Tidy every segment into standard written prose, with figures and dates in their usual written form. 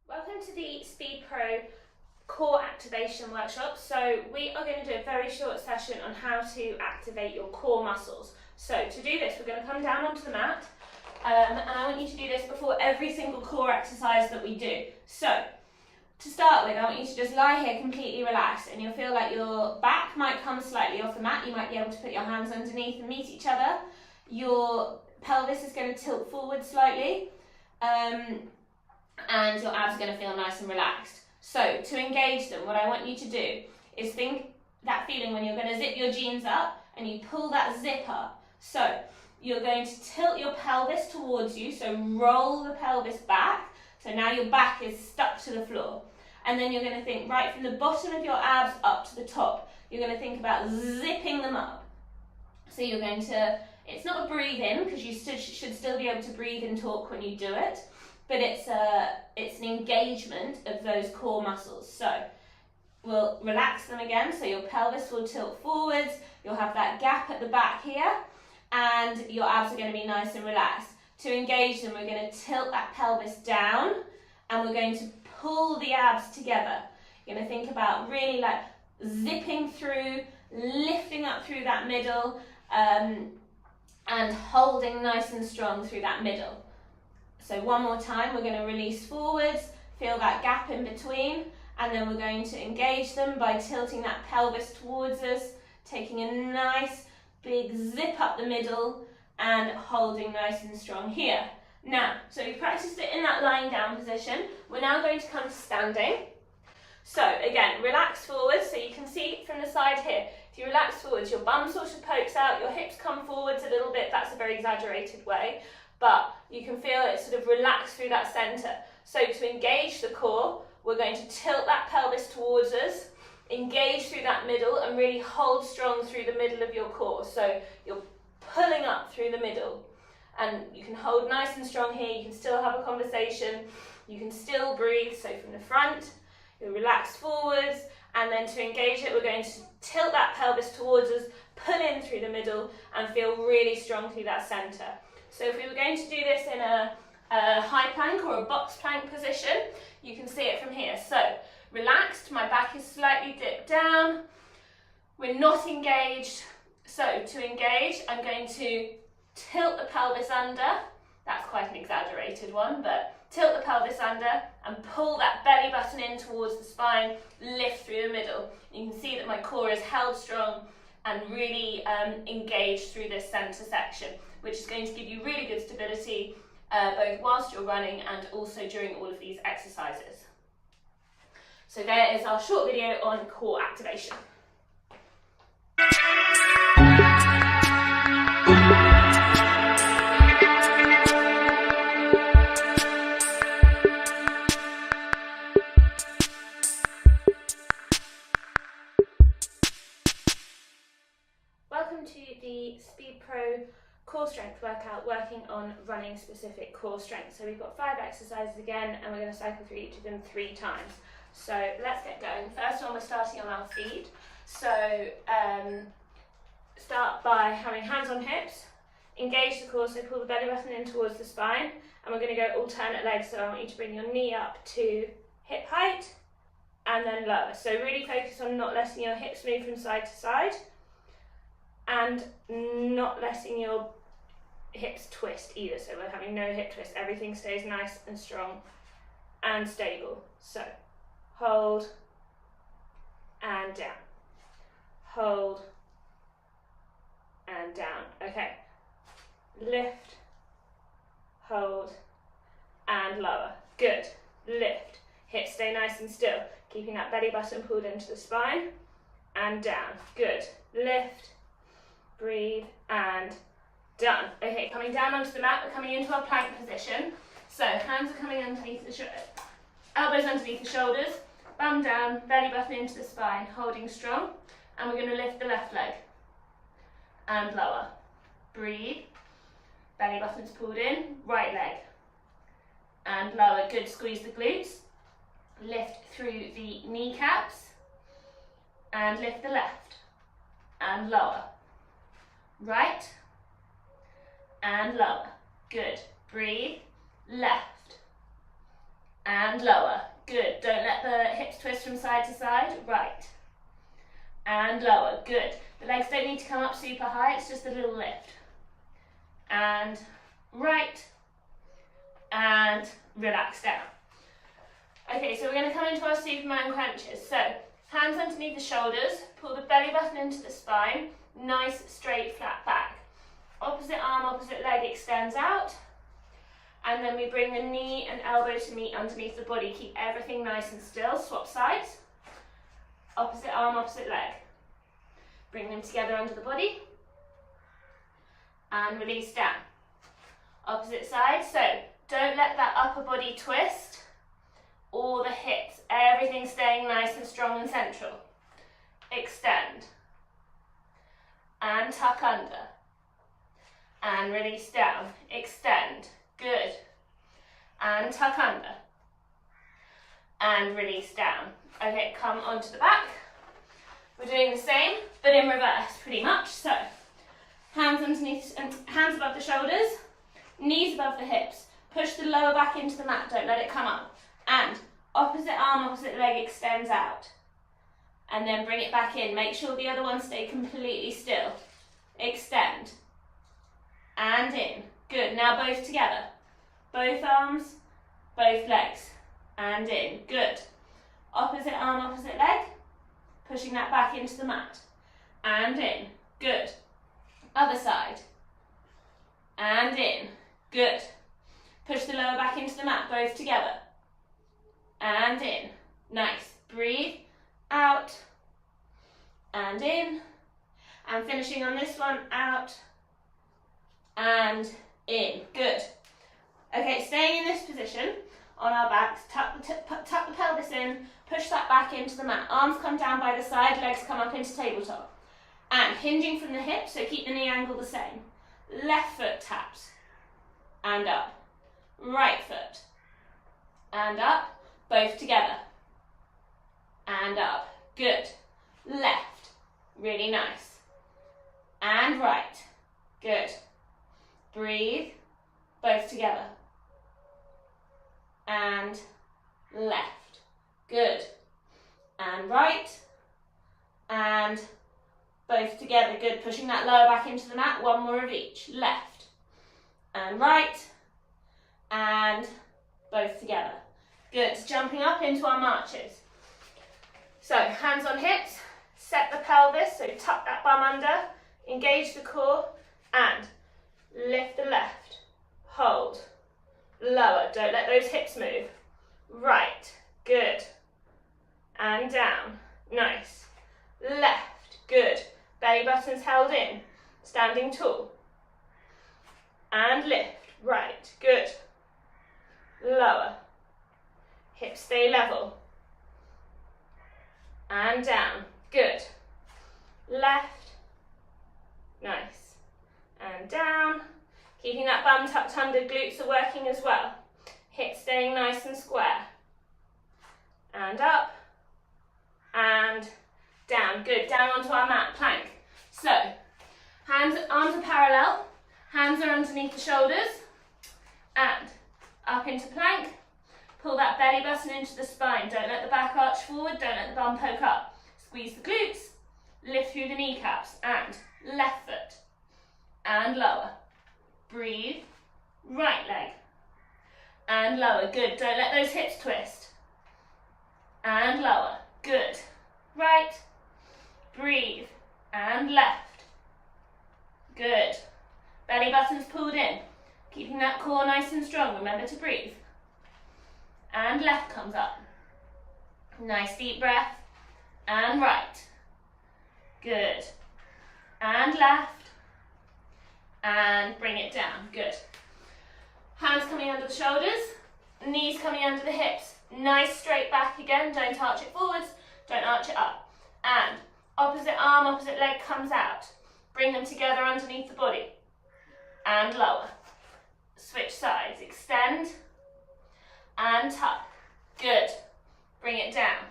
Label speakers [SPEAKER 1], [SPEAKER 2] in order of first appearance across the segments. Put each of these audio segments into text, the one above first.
[SPEAKER 1] Welcome to the Speed Pro core activation workshop. So we are going to do a very short session on how to activate your core muscles. So to do this, we're going to come down onto the mat and I want you to do this before every single core exercise that we do. So to start with, I want you to just lie here completely relaxed, and you'll feel like your back might come slightly off the mat. You might be able to put your hands underneath and meet each other. Your pelvis is going to tilt forward slightly. And your abs are going to feel nice and relaxed. So to engage them, what I want you to do is think that feeling when you're going to zip your jeans up and you pull that zip up. So you're going to tilt your pelvis towards you, so roll the pelvis back. So now your back is stuck to the floor. And then you're going to think right from the bottom of your abs up to the top. You're going to think about zipping them up. So you're going to, it's not a breathe in, because you should still be able to breathe and talk when you do it. But it's an engagement of those core muscles. So we'll relax them again, so your pelvis will tilt forwards, you'll have that gap at the back here, and your abs are going to be nice and relaxed. To engage them, we're going to tilt that pelvis down, and we're going to pull the abs together. You're going to think about really like zipping through, lifting up through that middle, and holding nice and strong through that middle. So one more time, we're going to release forwards, feel that gap in between, and then we're going to engage them by tilting that pelvis towards us, taking a nice big zip up the middle and holding nice and strong here. Now, so we practiced it in that lying down position. We're now going to come to standing. So again, relax forwards, so you can see from the side here. If you relax forwards, your bum sort of pokes out, your hips come forwards a little bit. That's a very exaggerated way, but you can feel it sort of relax through that center. So to engage the core, we're going to tilt that pelvis towards us, engage through that middle, and really hold strong through the middle of your core. So you're pulling up through the middle, and you can hold nice and strong here. You can still have a conversation, you can still breathe. So from the front, you'll relax forwards, and then to engage it, we're going to tilt that pelvis towards us, pull in through the middle, and feel really strong through that center. So if we were going to do this in a high plank or a box plank position, you can see it from here. So relaxed, my back is slightly dipped down, we're not engaged. So to engage, I'm going to tilt the pelvis under. That's quite an exaggerated one, but tilt the pelvis under and pull that belly button in towards the spine, lift through the middle. You can see that my core is held strong and really engaged through this center section, which is going to give you really good stability both whilst you're running and also during all of these exercises. So there is our short video on core activation. Welcome to the Speed Pro core strength workout, working on running specific core strength. So we've got 5 exercises again, and we're going to cycle through each of them 3 times. So let's get going. First one, we're starting on our feet. So start by having hands on hips, engage the core, so pull the belly button in towards the spine, and we're going to go alternate legs. So I want you to bring your knee up to hip height and then lower. So really focus on not letting your hips move from side to side and not letting your hips twist either. So we're having no hip twist. Everything stays nice and strong and stable. So hold and down, hold and down. Okay, lift, hold and lower. Good. Lift, hips stay nice and still, keeping that belly button pulled into the spine and down. Good. Lift, breathe and done. Okay, coming down onto the mat, we're coming into our plank position. So hands are coming underneath the elbows underneath the shoulders, bum down, belly button into the spine, holding strong, and we're going to lift the left leg and lower. Breathe, belly button's pulled in, right leg and lower. Good, squeeze the glutes, lift through the kneecaps and lift the left and lower. Right and lower. Good. Breathe. Left and lower. Good. Don't let the hips twist from side to side. Right. And lower. Good. The legs don't need to come up super high, it's just a little lift. And right. And relax down. Okay, so we're going to come into our Superman crunches. So, hands underneath the shoulders, pull the belly button into the spine, nice straight flat back. Opposite arm, opposite leg extends out. And then we bring the knee and elbow to meet underneath the body. Keep everything nice and still. Swap sides. Opposite arm, opposite leg. Bring them together under the body. And release down. Opposite side. So don't let that upper body twist or the hips. Everything staying nice and strong and central. Extend. And tuck under. And release down. Extend. Good. And tuck under. And release down. Okay, come onto the back. We're doing the same, but in reverse, pretty much. So, hands underneath and hands above the shoulders, knees above the hips. Push the lower back into the mat, don't let it come up. And opposite arm, opposite leg extends out. And then bring it back in. Make sure the other one stay completely still. Extend. And in. Good. Now both together. Both arms, both legs. And in. Good. Opposite arm, opposite leg. Pushing that back into the mat. And in. Good. Other side. And in. Good. Push the lower back into the mat, both together. And in. Nice. Breathe. Out. And in. And finishing on this one, out. And in. Good. Okay, staying in this position on our backs, tuck the pelvis in, push that back into the mat. Arms come down by the side, legs come up into tabletop. And hinging from the hips, so keep the knee angle the same. Left foot taps. And up. Right foot. And up. Both together. And up. Good. Left. Really nice. And right. Good. Breathe. Both together. And left. Good. And right. And both together. Good. Pushing that lower back into the mat. One more of each. Left. And right. And both together. Good. Jumping up into our marches. So, hands on hips. Set the pelvis. So, tuck that bum under. Engage the core. And lift the left. Hold. Lower. Don't let those hips move. Right. Good. And down. Nice. Left. Good. Belly button's held in. Standing tall. And lift. Right. Good. Lower. Hips stay level. And down. Good. Left. Nice. And down. Keeping that bum tucked under, glutes are working as well. Hips staying nice and square. And up. And down. Good. Down onto our mat, plank. So, arms are parallel. Hands are underneath the shoulders. And up into plank. Pull that belly button into the spine. Don't let the back arch forward. Don't let the bum poke up. Squeeze the glutes. Lift through the kneecaps. And left foot. And lower. Breathe. Right leg. And lower. Good. Don't let those hips twist. And lower. Good. Right. Breathe. And left. Good. Belly button's pulled in. Keeping that core nice and strong. Remember to breathe. And left comes up. Nice deep breath. And right. Good. And left. And bring it down. Good. Hands coming under the shoulders. Knees coming under the hips. Nice straight back again. Don't arch it forwards. Don't arch it up. And opposite arm, opposite leg comes out. Bring them together underneath the body. And lower. Switch sides. Extend. And tuck. Good. Bring it down.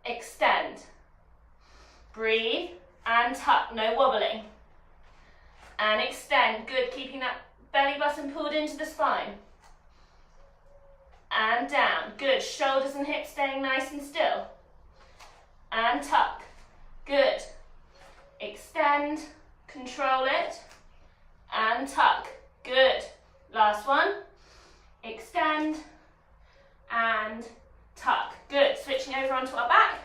[SPEAKER 1] Extend. Breathe. And tuck. No wobbling. And extend. Good. Keeping that belly button pulled into the spine. and down. Good. Shoulders and hips staying nice and still. And tuck. Good. Extend, control it, and tuck. Good. Last one. Extend and tuck. Good. Switching over onto our back.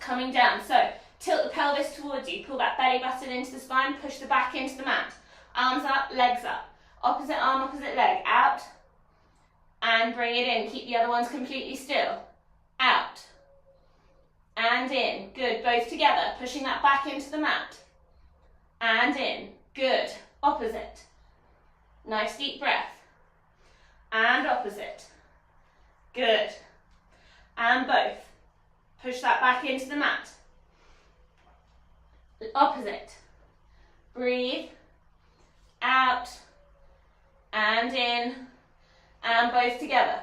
[SPEAKER 1] Coming down. So tilt the pelvis towards you. Pull that belly button into the spine. Push the back into the mat. Arms up, legs up. Opposite arm, opposite leg. Out. And bring it in. Keep the other ones completely still. Out. And in. Good. Both together. Pushing that back into the mat. And in. Good. Opposite. Nice deep breath. And opposite. Good. And both. Push that back into the mat. Opposite. Breathe. Out. And in. And both together.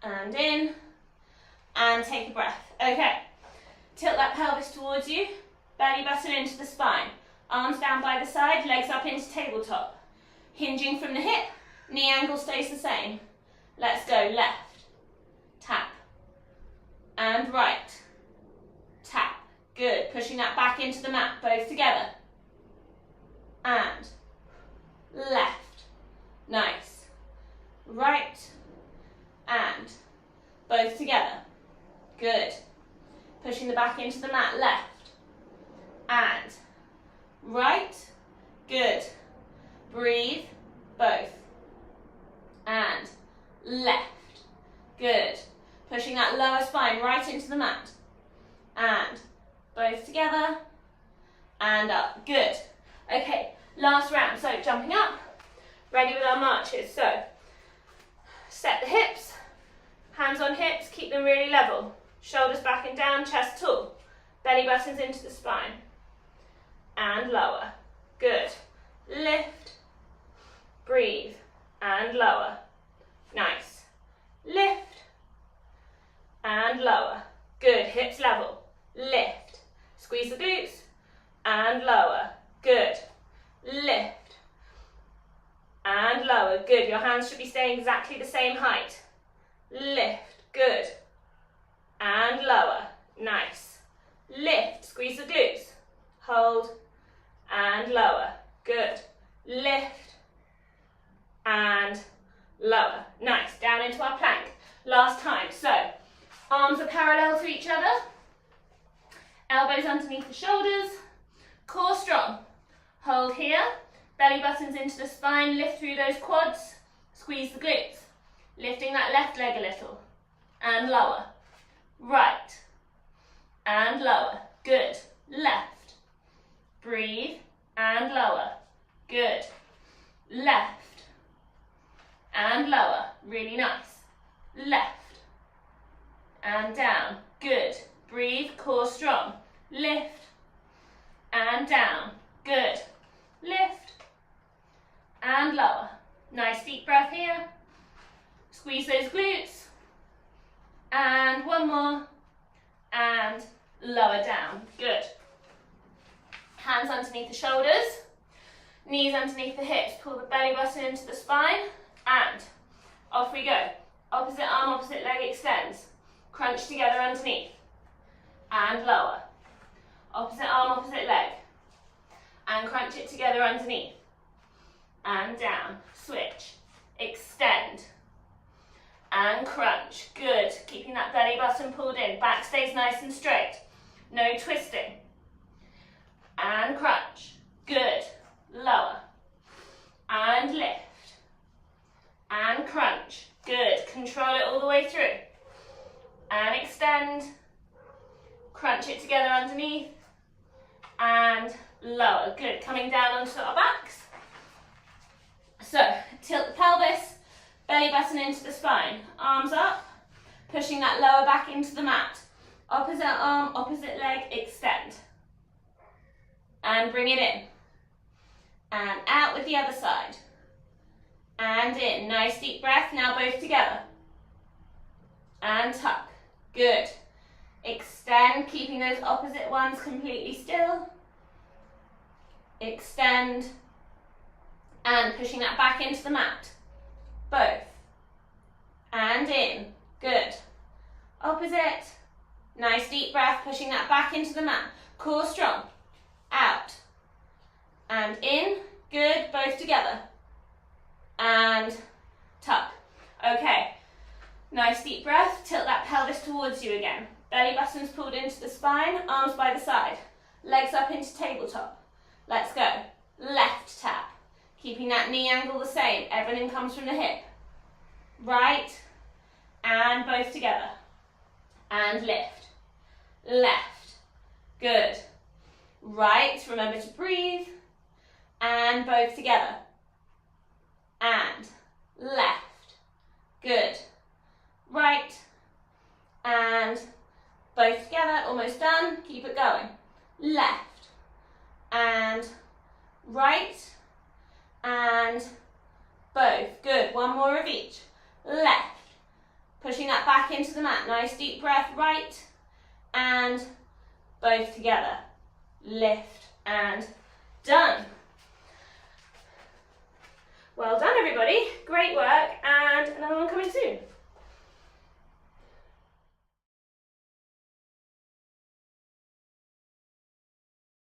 [SPEAKER 1] And in. And take a breath. Okay. Tilt that pelvis towards you. Belly button into the spine. Arms down by the side, legs up into tabletop. Hinging from the hip, knee angle stays the same. Let's go. Left. Tap. And right. Tap. Good. Pushing that back into the mat. Both together. And left. Nice. Right. And both together. Good. Pushing the back into the mat. Left. And right. Good. Breathe. Both. And left. Good. Pushing that lower spine right into the mat. And both together. And up. Good. Okay, last round. So jumping up. Ready with our marches. So set the hips. Hands on hips. Keep them really level. Shoulders back and down. Chest tall. Belly buttons into the spine. And lower. Good. Lift. Breathe. And lower. Nice. Lift. And lower. Good. Hips level. Lift. Squeeze the glutes. And lower. Good. Lift. And lower. Good. Your hands should be staying exactly the same height. Lift. Good. And lower. Nice. Lift. Squeeze the glutes. Hold. And lower. Good. Lift. And lower. Nice. Down into our plank. Last time. So, arms are parallel to each other. Elbows underneath the shoulders. Core strong. Hold here. Belly buttons into the spine. Lift through those quads. Squeeze the glutes. Lifting that left leg a little. And lower. Right. And lower. Good. Left. Breathe. And lower. Good. Left. And lower. Really nice. Left. And down. Good. Breathe. Core strong. Lift. And down. Good. Lift. And lower. Nice deep breath here. Squeeze those glutes. And one more. And lower down. Good. Hands underneath the shoulders. Knees underneath the hips. Pull the belly button into the spine. And off we go. Opposite arm, opposite leg extends. Crunch together underneath. And lower. Opposite arm, opposite leg. And crunch it together underneath. And down. Switch. Extend. And crunch. Good. Keeping that belly button pulled in. Back stays nice and straight. No twisting. And crunch. Good. Lower. And lift. And crunch. Good. Control it all the way through. And extend. Crunch it together underneath. And lower. Good. Coming down onto our backs. So, tilt the pelvis. Belly button into the spine. Arms up. Pushing that lower back into the mat. Opposite arm, opposite leg, extend. And bring it in. And out with the other side. And in. Nice deep breath. Now both together. And tuck. Good. Extend, keeping those opposite ones completely still. Extend. And pushing that back into the mat. Both. and in. Good. Opposite. Nice deep breath, pushing that back into the mat. Core strong. Out. And in. Good. Both together. And tuck. Okay. Nice deep breath. Tilt that pelvis towards you again. Belly button's pulled into the spine. Arms by the side. Legs up into tabletop. Let's go. Left tap. Keeping that knee angle the same. Everything comes from the hip. Right. And both together. And lift. Left. Good. Right. Remember to breathe. And both together. And left. Good. Right. And both together. Almost done. Keep it going. Left. And right. And both. Good. One more of each. Left. Pushing that back into the mat. Nice deep breath. Right. And both together. Lift and done. Well done, everybody. Great work. And another one coming soon.